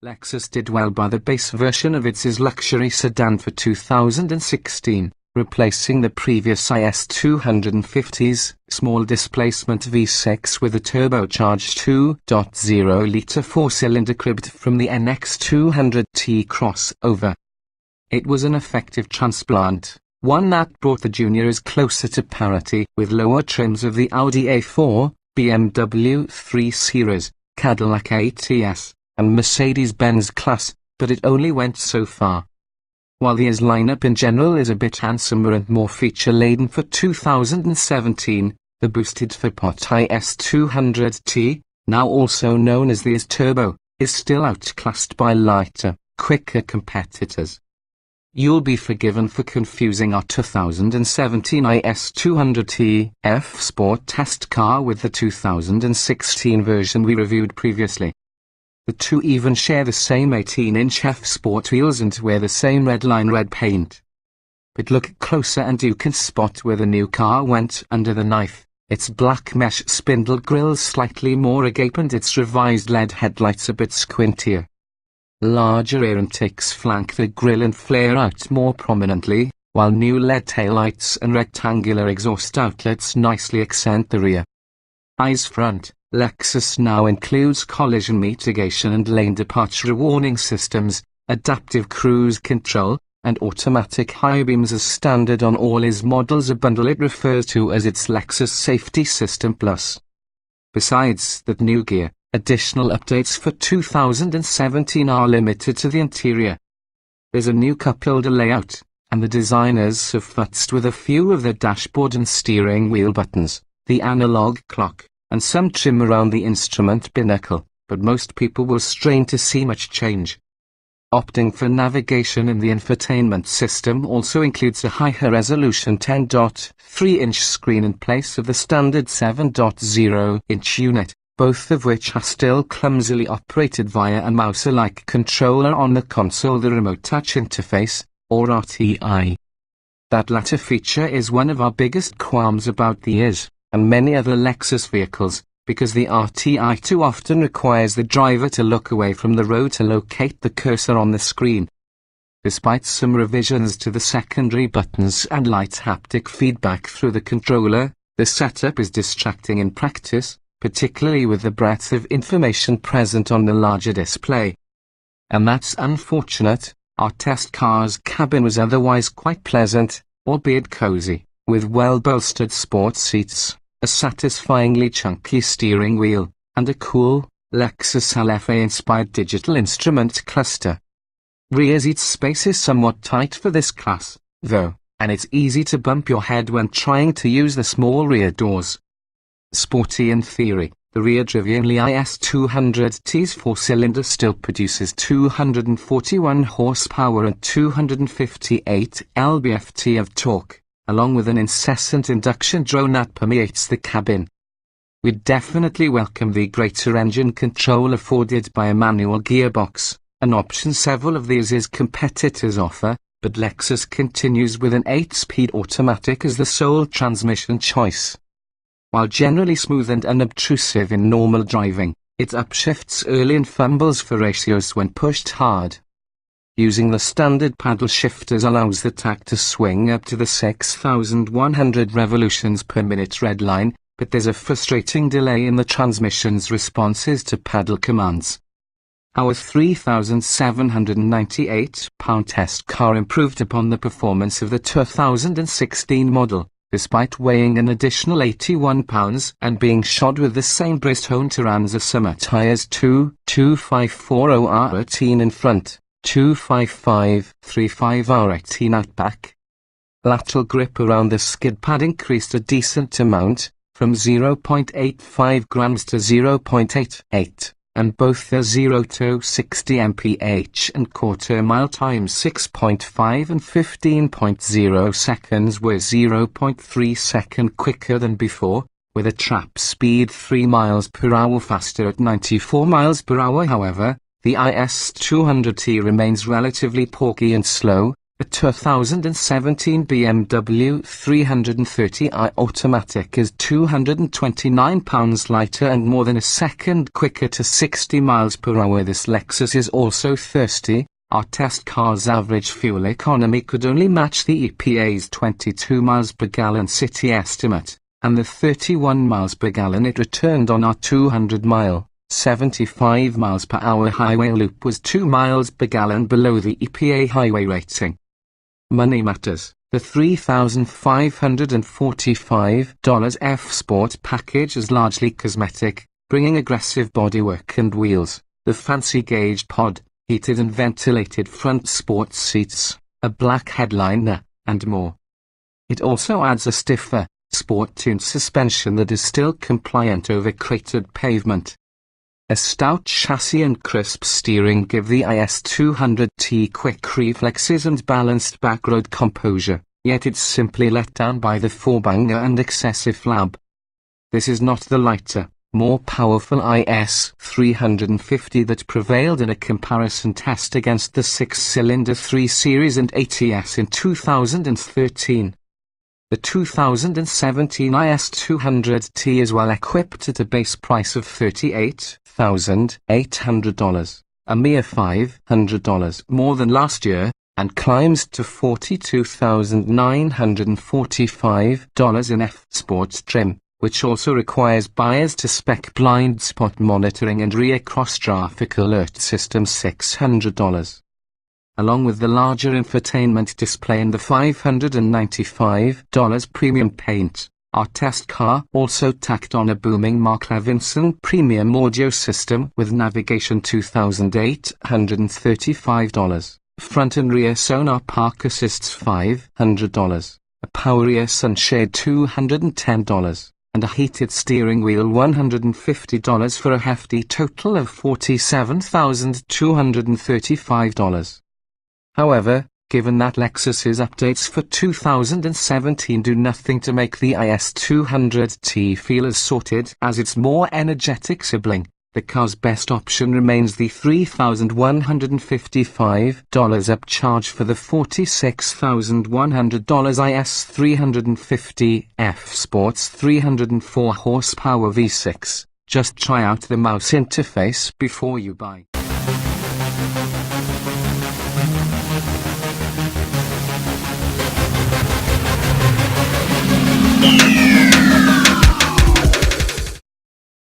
Lexus did well by the base version of its IS luxury sedan for 2016, replacing the previous IS200t's small displacement V6 with a turbocharged 2.0-litre four-cylinder cribbed from the NX200t crossover. It was an effective transplant, one that brought the Juniors closer to parity with lower trims of the Audi A4, BMW 3 Series, Cadillac ATS, and Mercedes-Benz class, but it only went so far. While the IS lineup in general is a bit handsomer and more feature-laden for 2017, the boosted four-pot IS200t, now also known as the IS Turbo, is still outclassed by lighter, quicker competitors. You'll be forgiven for confusing our 2017 IS200t F Sport test car with the 2016 version we reviewed previously. The two even share the same 18-inch F Sport wheels and wear the same redline red paint. But look closer and you can spot where the new car went under the knife. Its black mesh spindle grille slightly more agape and its revised LED headlights a bit squintier. Larger air intakes flank the grille and flare out more prominently, while new LED taillights and rectangular exhaust outlets nicely accent the rear. Eyes front. Lexus now includes collision mitigation and lane departure warning systems, adaptive cruise control, and automatic high beams as standard on all IS models, a bundle it refers to as its Lexus Safety System Plus. Besides that new gear, additional updates for 2017 are limited to the interior. There's a new cup holder layout, and the designers have futzed with a few of the dashboard and steering wheel buttons, the analog clock, and some trim around the instrument binnacle, but most people will strain to see much change. Opting for navigation in the infotainment system also includes a higher resolution 10.3-inch screen in place of the standard 7.0-inch unit, both of which are still clumsily operated via a mouse-like controller on the console, the Remote Touch Interface, or RTI. That latter feature is one of our biggest qualms about the IS and many other Lexus vehicles, because the RTI too often requires the driver to look away from the road to locate the cursor on the screen. Despite some revisions to the secondary buttons and light haptic feedback through the controller, the setup is distracting in practice, particularly with the breadth of information present on the larger display. And that's unfortunate. Our test car's cabin was otherwise quite pleasant, albeit cozy, with well-bolstered sports seats, a satisfyingly chunky steering wheel, and a cool, Lexus LFA-inspired digital instrument cluster. Rear seat space is somewhat tight for this class, though, and it's easy to bump your head when trying to use the small rear doors. Sporty in theory, the rear-driven IS200t's four-cylinder still produces 241 horsepower and 258 lb-ft of torque, along with an incessant induction drone that permeates the cabin. We'd definitely welcome the greater engine control afforded by a manual gearbox, an option several of these IS competitors offer, but Lexus continues with an 8-speed automatic as the sole transmission choice. While generally smooth and unobtrusive in normal driving, it upshifts early and fumbles for ratios when pushed hard. Using the standard paddle shifters allows the tach to swing up to the 6,100 revolutions per minute redline, but there's a frustrating delay in the transmission's responses to paddle commands. Our £3,798 test car improved upon the performance of the 2016 model, despite weighing an additional 81 pounds and being shod with the same Bridgestone Turanza summer tyres 2.2540R18 in front, 2.5535R18 out back. Lateral grip around the skid pad increased a decent amount, from 0.85 grams to 0.88, and both the 0 to 60 mph and quarter mile times 6.5 and 15.0 seconds were 0.3 second quicker than before, with a trap speed 3 miles per hour faster at 94 miles per hour. However, the IS200t remains relatively porky and slow, A 2017 BMW 330i automatic is 229 pounds lighter and more than a second quicker to 60 miles per hour. This Lexus is also thirsty. Our test car's average fuel economy could only match the EPA's 22 miles per gallon city estimate, and the 31 miles per gallon it returned on our 200-mile, 75 miles per hour highway loop was 2 miles per gallon below the EPA highway rating. Money matters. The $3,545 F-Sport package is largely cosmetic, bringing aggressive bodywork and wheels, the fancy gauge pod, heated and ventilated front sports seats, a black headliner, and more. It also adds a stiffer, sport-tuned suspension that is still compliant over cratered pavement. A stout chassis and crisp steering give the IS200t quick reflexes and balanced backroad composure, yet it's simply let down by the forebanger and excessive flab. This is not the lighter, more powerful IS200t that prevailed in a comparison test against the 6-cylinder 3 Series and ATS in 2013. The 2017 IS200t is well equipped at a base price of $38,800, a mere $500 more than last year, and climbs to $42,945 in F-Sport trim, which also requires buyers to spec blind spot monitoring and rear cross-traffic alert system $600. Along with the larger infotainment display and the $595 premium paint, our test car also tacked on a booming Mark Levinson premium audio system with navigation $2,835, front and rear sonar park assists $500, a power rear sunshade $210, and a heated steering wheel $150 for a hefty total of $47,235. However, given that Lexus's updates for 2017 do nothing to make the IS200t feel as sorted as its more energetic sibling, the car's best option remains the $3,155 upcharge for the $46,100 IS350 F Sports 304 horsepower V6. Just try out the mouse interface before you buy.